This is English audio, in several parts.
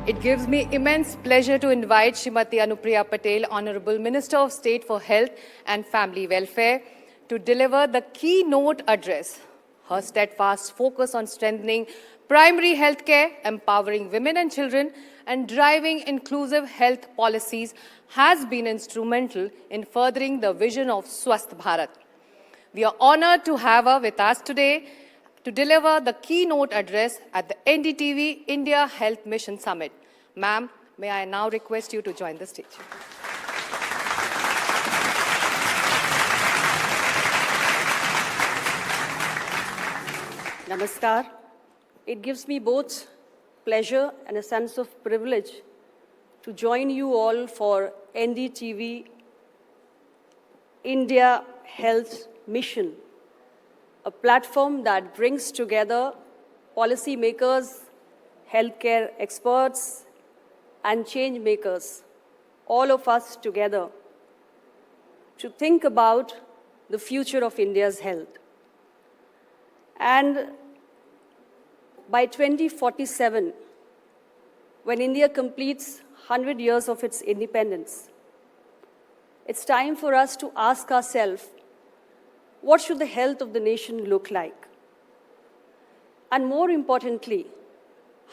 It gives me immense pleasure to invite Srimati Anupriya Patel, Hon'ble Minister of State for Health and Family Welfare, to deliver the keynote address. Her steadfast focus on strengthening primary health care, empowering women and children, and driving inclusive health policies has been instrumental in furthering the vision of Swasth Bharat. We are honored to have her with us today to deliver the keynote address at the NDTV India Health Mission Summit. Ma'am, may I now request you to join the stage. Namaskar. It gives me both pleasure and a sense of privilege to join you all for NDTV India Health Mission, a platform that brings together policymakers, healthcare experts, and change makers, all of us together, to think about the future of India's health. And by 2047, when India completes 100 years of its independence, it's time for us to ask ourselves, what should the health of the nation look like? And more importantly,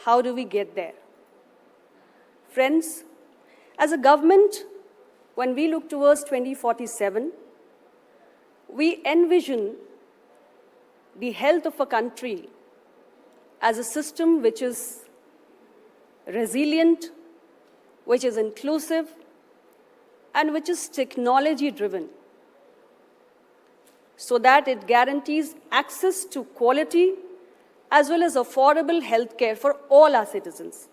how do we get there? Friends, as a government, when we look towards 2047, we envision the health of a country as a system which is resilient, which is inclusive, and which is technology-driven, so that it guarantees access to quality as well as affordable health care for all our citizens.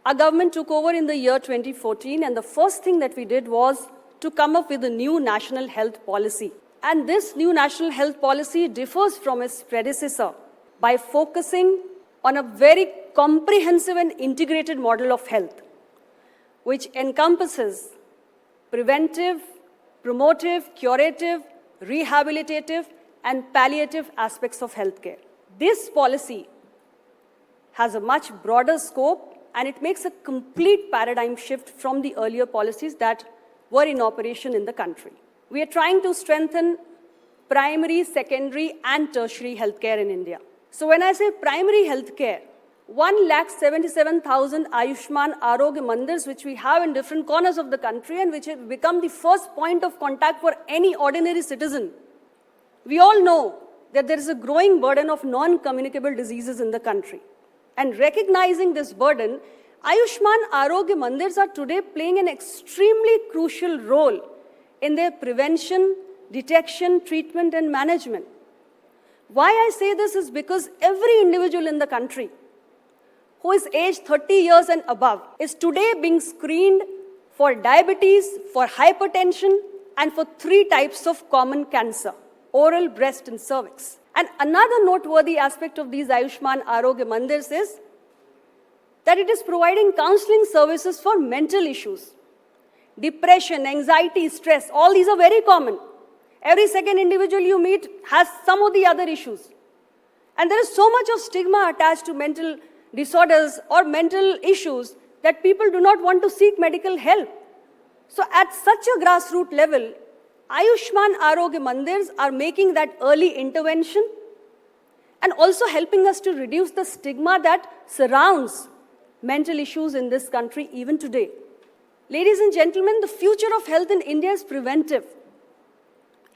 Our government took over in the year 2014, and the first thing that we did was to come up with a new national health policy. And this new national health policy differs from its predecessor by focusing on a very comprehensive and integrated model of health, which encompasses preventive, promotive, curative, rehabilitative, and palliative aspects of healthcare. This policy has a much broader scope, and it makes a complete paradigm shift from the earlier policies that were in operation in the country. We are trying to strengthen primary, secondary, and tertiary healthcare in India. So when I say primary healthcare, 1,77,000 Ayushman Arogya Mandirs, which we have in different corners of the country and which have become the first point of contact for any ordinary citizen. We all know that there is a growing burden of non-communicable diseases in the country. And recognizing this burden, Ayushman Arogya Mandirs are today playing an extremely crucial role in their prevention, detection, treatment, and management. Why I say this is because every individual in the country who is aged 30 years and above is today being screened for diabetes, for hypertension, and for 3 types of common cancer: oral, breast, and cervix. And another noteworthy aspect of these Ayushman Arogya Mandirs is that it is providing counseling services for mental issues. Depression, anxiety, stress, all these are very common. Every second individual you meet has some of the other issues. And there is so much of stigma attached to mental disorders or mental issues that people do not want to seek medical help. So at such a grassroots level, Ayushman Arogya Mandirs are making that early intervention and also helping us to reduce the stigma that surrounds mental issues in this country even today. Ladies and gentlemen, the future of health in India is preventive.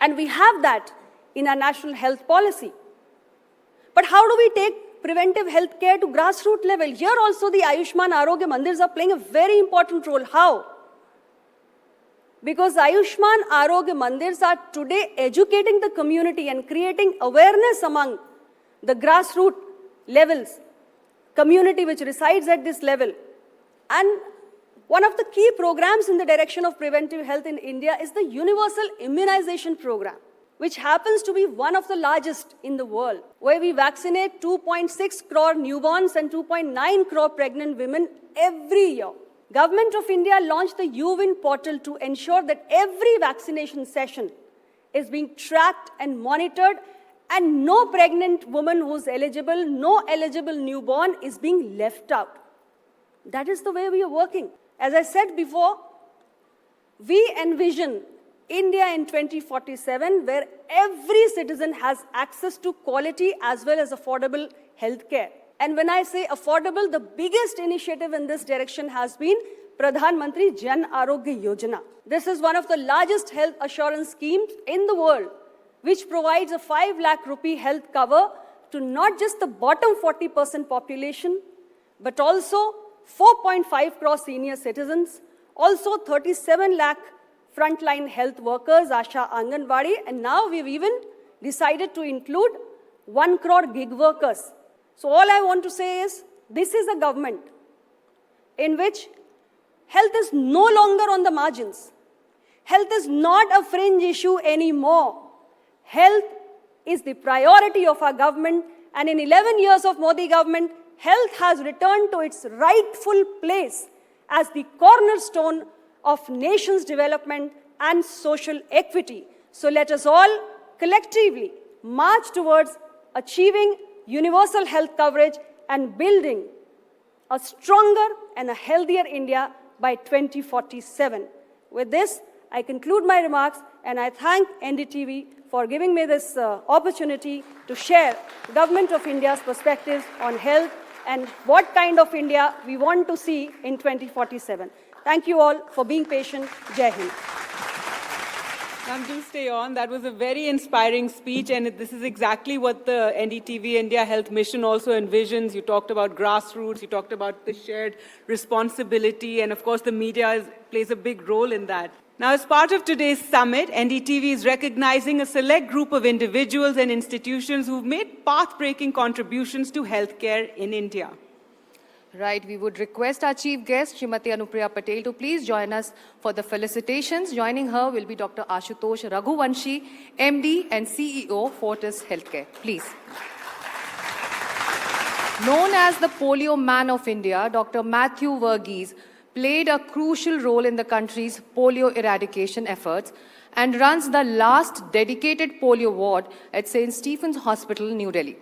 And we have that in our national health policy. But how do we take preventive health care to grassroots level? Here also the Ayushman Arogya Mandirs are playing a very important role. How? Because Ayushman Arogya Mandirs are today educating the community and creating awareness among the grassroots levels, community which resides at this level. And one of the key programs in the direction of preventive health in India is the Universal Immunization Program, which happens to be one of the largest in the world, where we vaccinate 2.6 crore newborns and 2.9 crore pregnant women every year. Government of India launched the UWIN portal to ensure that every vaccination session is being tracked and monitored, and no pregnant woman who's eligible, no eligible newborn is being left out. That is the way we are working. As I said before, we envision India in 2047 where every citizen has access to quality as well as affordable healthcare. And when I say affordable, the biggest initiative in this direction has been Pradhan Mantri Jan Arogya Yojana. This is one of the largest health assurance schemes in the world, which provides a 5 lakh rupee health cover to not just the bottom 40% population, but also 4.5 crore senior citizens, also 37 lakh frontline health workers, Asha Anganwadi, and now we've even decided to include 1 crore gig workers. So all I want to say is, this is a government in which health is no longer on the margins. Health is not a fringe issue anymore. Health is the priority of our government, and in 11 years of Modi government, health has returned to its rightful place as the cornerstone of nation's development and social equity. So let us all collectively march towards achieving universal health coverage and building a stronger and a healthier India by 2047. With this, I conclude my remarks, and I thank NDTV for giving me this opportunity to share Government of India's perspectives on health and what kind of India we want to see in 2047. Thank you all for being patient. Jai Hind. Ma'am, do stay on. That was a very inspiring speech, and this is exactly what the NDTV India Health Mission also envisions. You talked about grassroots, you talked about the shared responsibility, and of course the media plays a big role in that. Now, as part of today's summit, NDTV is recognizing a select group of individuals and institutions who've made path-breaking contributions to healthcare in India. Right, we would request our chief guest, Srimati Anupriya Patel, to please join us for the felicitations. Joining her will be Dr. Ashutosh Raghuvanshi, MD and CEO, Fortis Healthcare. Please. Known as the Polio Man of India, Dr. Matthew Verghese played a crucial role in the country's polio eradication efforts and runs the last dedicated polio ward at St. Stephen's Hospital, New Delhi.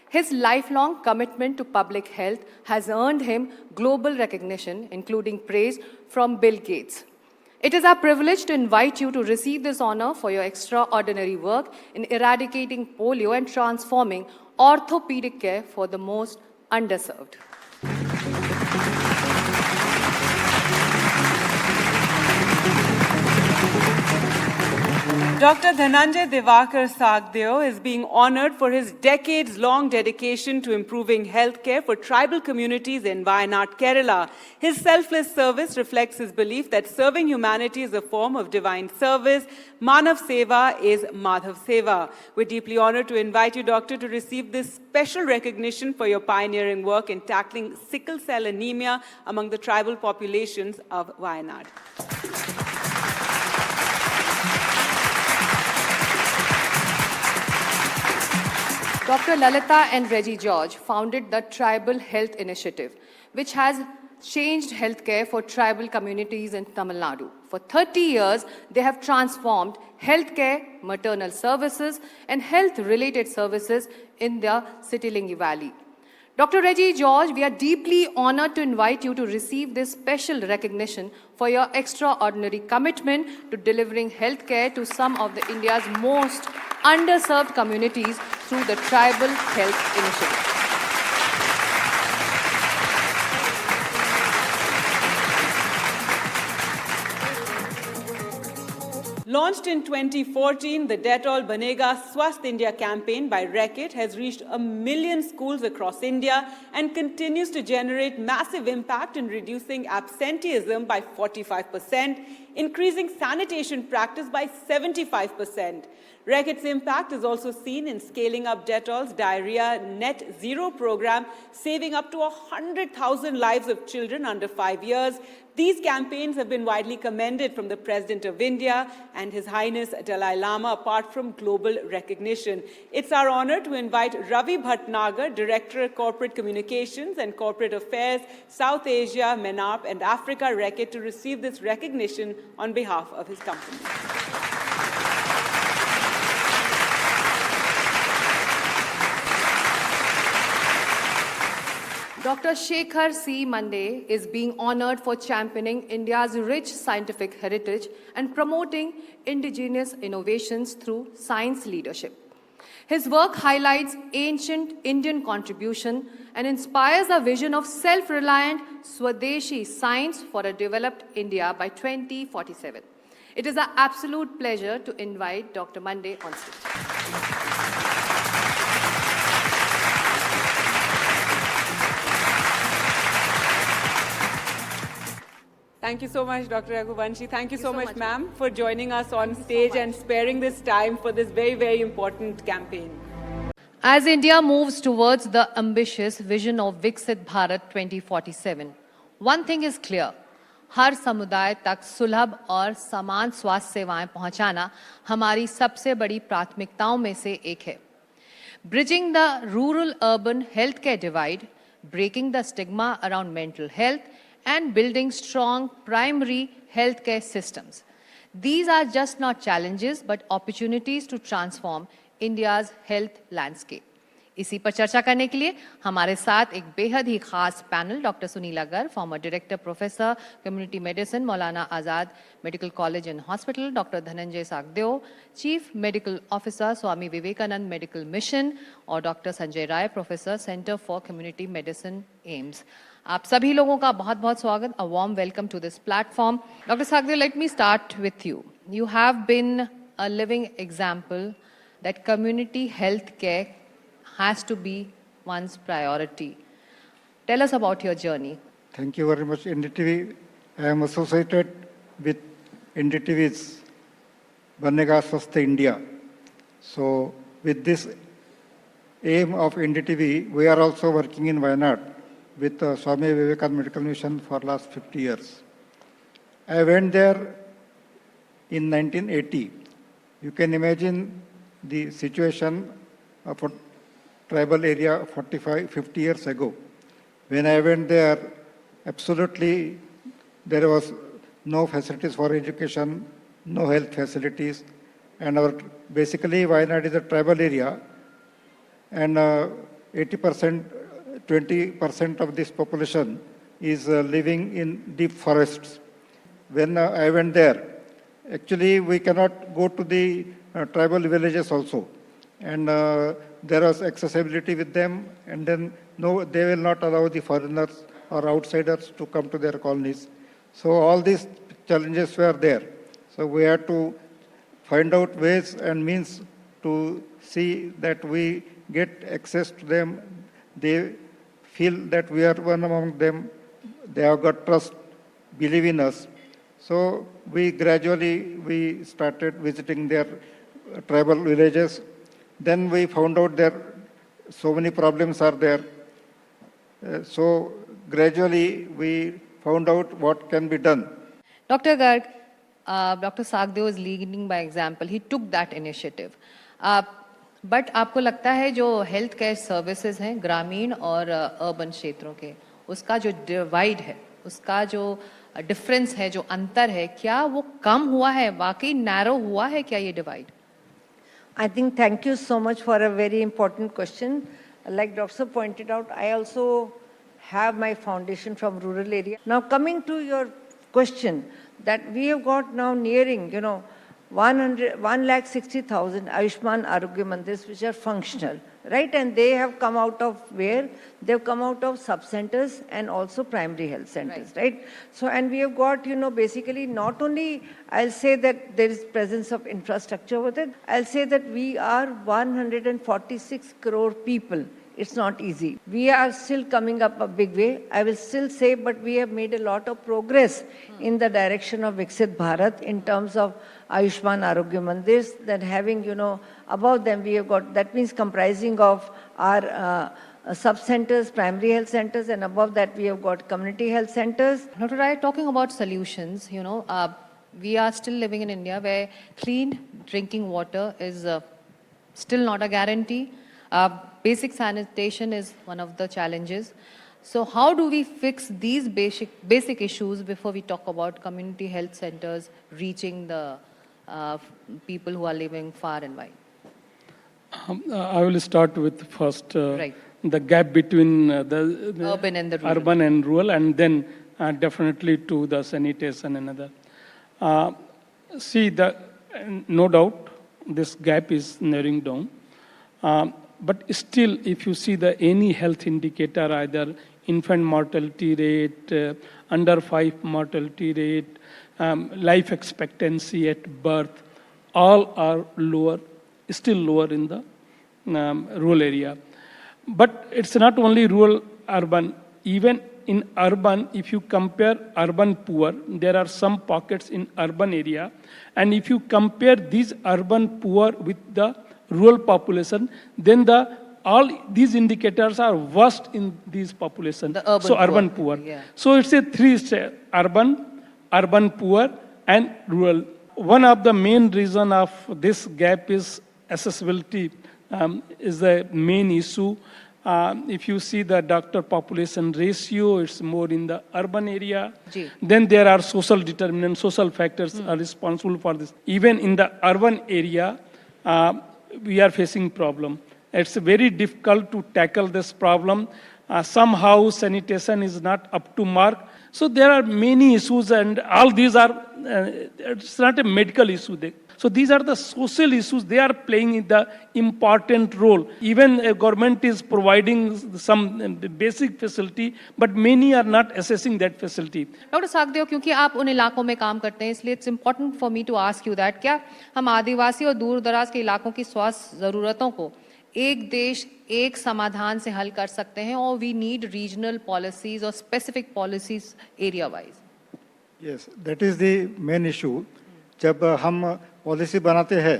His lifelong commitment to public health has earned him global recognition, including praise from Bill Gates. It is our privilege to invite you to receive this honor for your extraordinary work in eradicating polio and transforming orthopedic care for the most underserved. Dr. Dhananjay Divakar Sagdeo is being honored for his decades-long dedication to improving healthcare for tribal communities in Wayanad, Kerala. His selfless service reflects his belief that serving humanity is a form of divine service. Manav Seva is Madhav Seva. We're deeply honored to invite you, Doctor, to receive this special recognition for your pioneering work in tackling sickle cell anemia among the tribal populations of Wayanad. Dr. Lalita and Reggie George founded the Tribal Health Initiative, which has changed healthcare for tribal communities in Tamil Nadu. For 30 years, they have transformed healthcare, maternal services, and health-related services in the Citilingi Valley. Dr. Reggie George, we are deeply honored to invite you to receive this special recognition for your extraordinary commitment to delivering healthcare to some of the India's most underserved communities through the Tribal Health Initiative. Launched in 2014, the Dettol Banega Swasth India campaign by Reckitt has reached 1 million schools across India and continues to generate massive impact in reducing absenteeism by 45%, increasing sanitation practice by 75%. Reckitt's impact is also seen in scaling up Dettol's Diarrhea Net Zero program, saving up to 100,000 lives of children under 5 years. These campaigns have been widely commended from the President of India and His Highness Dalai Lama, apart from global recognition. It's our honor to invite Ravi Bhatnagar, Director of Corporate Communications and Corporate Affairs, South Asia, MENAP, and Africa, Reckitt, to receive this recognition on behalf of his company. Dr. Shekhar C. Mande is being honored for championing India's rich scientific heritage and promoting indigenous innovations through science leadership. His work highlights ancient Indian contribution and inspires a vision of self-reliant Swadeshi science for a developed India by 2047. It is an absolute pleasure to invite Dr. Mande on stage. Thank you so much, Dr. Raghuvanshi. Thank you so much, ma'am, for joining us on stage and sparing this time for this very, very important campaign. As India moves towards the ambitious vision of Viksit Bharat 2047, one thing is clear. हर समुदाय तक सुलभ और समान स्वास्थ्य सेवाएं पहुंचाना हमारी सबसे बड़ी प्राथमिकताओं में से एक है. Bridging the rural-urban healthcare divide, breaking the stigma around mental health, and building strong primary healthcare systems. These are just not challenges, but opportunities to transform India's health landscape. इसी पर चर्चा करने के लिए हमारे साथ एक बेहद ही खास panel doctor Sunila Garg, former director professor community medicine Maulana Azad medical college and hospital, doctor Dhananjay Sagdev, chief medical officer Swami Vivekananda medical mission, और doctor Sanjay Rai, professor centre for community medicine AIIMS. आप सभी लोगों का बहुत बहुत स्वागत. A warm welcome to this platform. Dr. Sagdev, let me start with you. You have been a living example that community health care has to be one's priority. Tell us about your journey. Thank you very much, NDTV. I am associated with NDTV's Banega Swasth India. So with this aim of NDTV, we are also working in Wayanad with Swami Vivekananda Medical Mission for last 50 years. I went there in 1980. You can imagine the situation of a tribal area 50 years ago. When I went there, absolutely there was no facilities for education, no health facilities, and basically Wayanad is a tribal area, and 20% of this population is living in deep forests. When I went there, actually we cannot go to the tribal villages also, and there was accessibility with them, and then no, they will not allow the foreigners or outsiders to come to their colonies. So all these challenges were there. So we had to find out ways and means to see that we get access to them. They feel that we are one among them. They have got trust, believe in us. So we gradually started visiting their tribal villages. Then we found out that so many problems are there. So gradually we found out what can be done. Dr. Garg, Dr. Sagdev is leading by example. He took that initiative. But आपको लगता है जो health care services हैं ग्रामीण और urban क्षेत्रों के, उसका जो डिवाइड है, उसका जो डिफरेंस है, जो अंतर है, क्या वो कम हुआ है, वाकई नैरो हुआ है क्या ये divide? I think thank you so much for a very important question. Like Dr. pointed out, I also have my foundation from rural area. Now coming to your question, that we have got now nearing, 1,60,000 Ayushman Arogya Mandirs which are functional, right? And they have come out of where? They've come out of sub-centers and also primary health centers, right? So, and we have got, basically not only, I'll say that there is presence of infrastructure with it, I'll say that we are 146 crore people. It's not easy. We are still coming up a big way. I will still say, but we have made a lot of progress in the direction of Viksit Bharat in terms of Ayushman Arogya Mandirs, that having, above them we have got, that means comprising of our sub-centers, primary health centers, and above that we have got community health centers. Dr. Rai, talking about solutions, we are still living in India where clean drinking water is still not a guarantee. Basic sanitation is one of the challenges. So how do we fix these basic issues before we talk about community health centers reaching the people who are living far and wide? I will start with first. Right. the gap between the Urban and the rural. urban and rural, and then definitely to the sanitation and other. See, no doubt this gap is narrowing down. But still, if you see any health indicator, either infant mortality rate, under 5 mortality rate, life expectancy at birth, all are lower, still lower in the rural area. But it's not only rural, urban. Even in urban, if you compare urban poor, there are some pockets in urban area. And if you compare these urban poor with the rural population, then all these indicators are worst in these population. The urban so poor. urban poor. Yeah. So it's a 3 urban poor and rural. One of the main reason of this gap is accessibility is the main issue. If you see the doctor population ratio, it's more in the urban area. Ji. Then there are social determinants, social factors are responsible for this. Even in the urban area, we are facing problem. It's very difficult to tackle this problem. Somehow sanitation is not up to mark. So there are many issues, and all these are, it's not a medical issue. So these are the social issues. They are playing the important role. Even government is providing some basic facility, but many are not assessing that facility. Doctor Sagdev, क्योंकि आप उन इलाकों में काम करते हैं, इसलिए it's important for me to ask you that क्या हम आदिवासी और दूर दराज के इलाकों की स्वास्थ्य ज़रूरतों को एक देश एक समाधान से हल कर सकते हैं, और वी नीड रीजनल पॉलिसीज और specific policies area wise? Yes, that is the main issue. जब हम पॉलिसी बनाते हैं,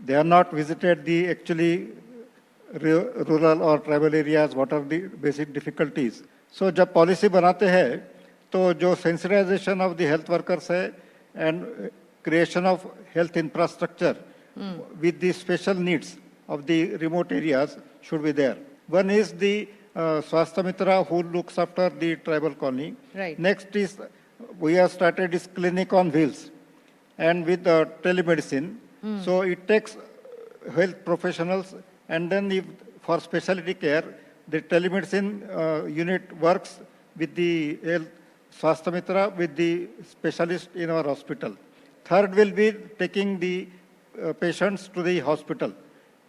they are not visited the actually rural और tribal areas, what are the basic difficulties. So जब पॉलिसी बनाते हैं तो जो sensitisation of the health workers है and creation of health infrastructure with the special needs of the remote areas should be there. One is the Swasthya Mitra who looks after the tribal colony. Right. Next is, we have started this clinic on wheels and with telemedicine. So it takes health professionals, and then if for specialty care, the telemedicine unit works with the health Swasthya Mitra with the specialist in our hospital. Third will be taking the patients to the hospital.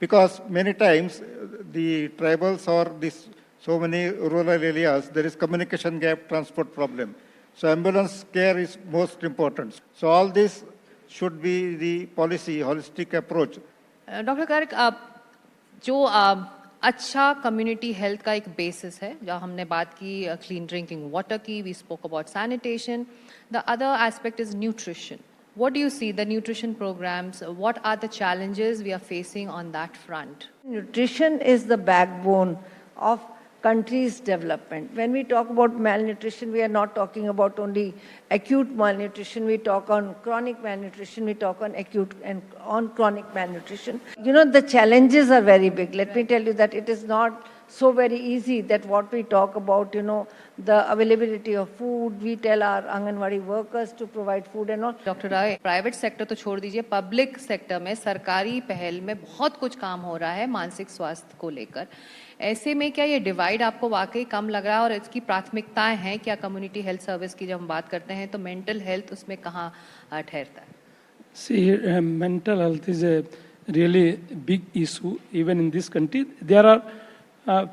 Because many times the tribals or so many rural areas, there is communication gap, transport problem. So ambulance care is most important. So all this should be the policy, holistic approach. Doctor Garg, जो अच्छा community health का एक basis है, जहाँ हमने बात की clean drinking water की, we spoke about sanitation, the other aspect is nutrition. What do you see, the nutrition programs, what are the challenges we are facing on that front? Nutrition is the backbone of country's development. When we talk about malnutrition, we are not talking about only acute malnutrition. We talk on chronic malnutrition, we talk on acute and on chronic malnutrition. You know, the challenges are very big. Let me tell you that it is not so very easy that what we talk about, you know, the availability of food, we tell our Anganwadi workers to provide food and all. Doctor Rai, private sector तो छोड़ दीजिए, public sector में सरकारी पहल में बहुत कुछ काम हो रहा है मानसिक स्वास्थ्य को लेकर. ऐसे में क्या ये डिवाइड आपको वाकई कम लग रहा है, और इसकी प्राथमिकताएं हैं क्या? कम्युनिटी हेल्थ सर्विस की जब हम बात करते हैं तो मेंटल हेल्थ उसमें कहाँ ठहरता है? See, mental health is a really big issue even in this country. There are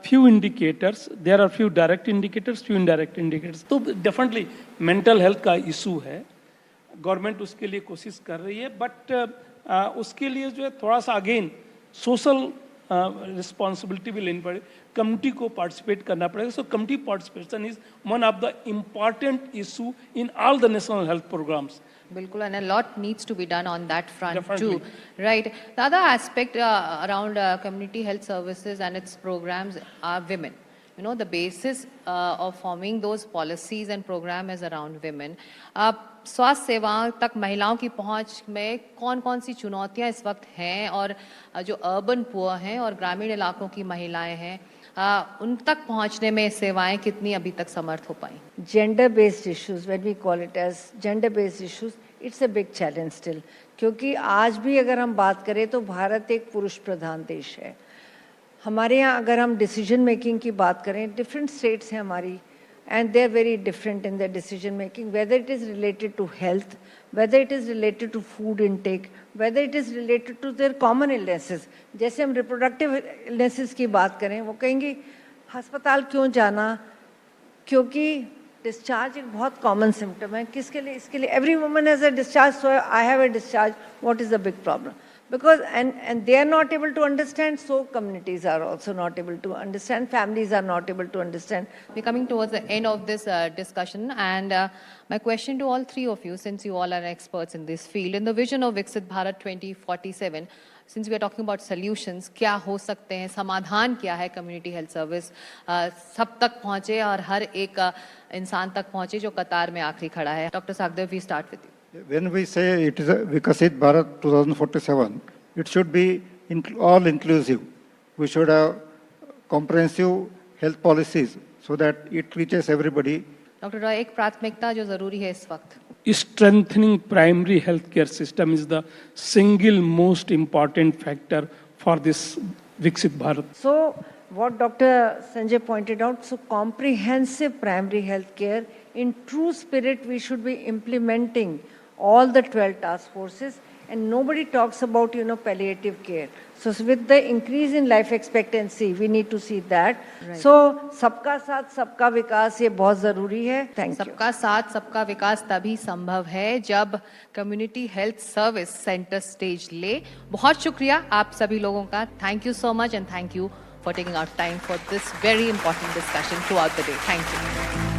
few indicators, there are few direct indicators, few indirect indicators. तो definitely mental health का issue है, गवर्नमेंट उसके लिए कोशिश कर रही है, बट उसके लिए जो है थोड़ा सा अगेन सोशल रिस्पॉन्सिबिलिटी भी लेनी पड़ेगी, कम्युनिटी को पार्टिसिपेट करना पड़ेगा. So community participation is one of the important issue in all the national health programmes. Bilkul, and a lot needs to be done on that front Definitely. too, right? The other aspect around community health services and its programs are women. You know, the basis of forming those policies and program is around women. स्वास्थ्य सेवाओं तक महिलाओं की पहुंच में कौन-कौन सी चुनौतियां इस वक्त हैं, और जो अर्बन पुअर हैं और ग्रामीण इलाकों की महिलाएं हैं, उन तक पहुंचने में सेवाएं कितनी अभी तक समर्थ हो पाई? Gender based issues, when we call it as gender based issues, it's a big challenge still. क्योंकि आज भी अगर हम बात करें तो भारत एक पुरुष प्रधान देश है. हमारे यहाँ अगर हम डिसीजन मेकिंग की बात करें, डिफरेंट स्टेट्स हैं हमारी, and they're very different in their decision making, whether it is related to health, whether it is related to food intake, whether it is related to their common illnesses. जैसे हम reproductive illnesses की बात करें, वो कहेंगे अस्पताल क्यों जाना, क्योंकि डिस्चार्ज एक बहुत कॉमन सिम्टम है. किसके लिए? इसके लिए every woman has a discharge, so I have a discharge. What is the big problem? Because and they are not able to understand, so communities are also not able to understand, families are not able to understand. We're coming towards the end of this discussion, and my question to all three of you, since you all are experts in this field, in the vision of Viksit Bharat 2047, since we are talking about solutions, क्या हो सकते हैं, समाधान क्या है community health service सब तक पहुँचे और हर एक इंसान तक पहुँचे जो कतार में आखिरी खड़ा है. Dr. Sagdev, we start with you. When we say it is a Viksit Bharat 2047, it should be all inclusive. We should have comprehensive health policies so that it reaches everybody. Dr. Roy, एक प्राथमिकता जो जरूरी है इस वक्त. Strengthening primary healthcare system is the single most important factor for this Viksit Bharat. So what Dr. Sanjay pointed out, so comprehensive primary health care, in true spirit we should be implementing all the 12 task forces, and nobody talks about, palliative care. So with the increase in life expectancy, we need to see that. Right. So सबका साथ सबका विकास ये बहुत जरूरी है. Thank you. सबका साथ सबका विकास तभी संभव है जब community health service centre stage ले. बहुत शुक्रिया आप सभी लोगों का. Thank you so much and thank you for taking out time for this very important discussion throughout the day. Thank you.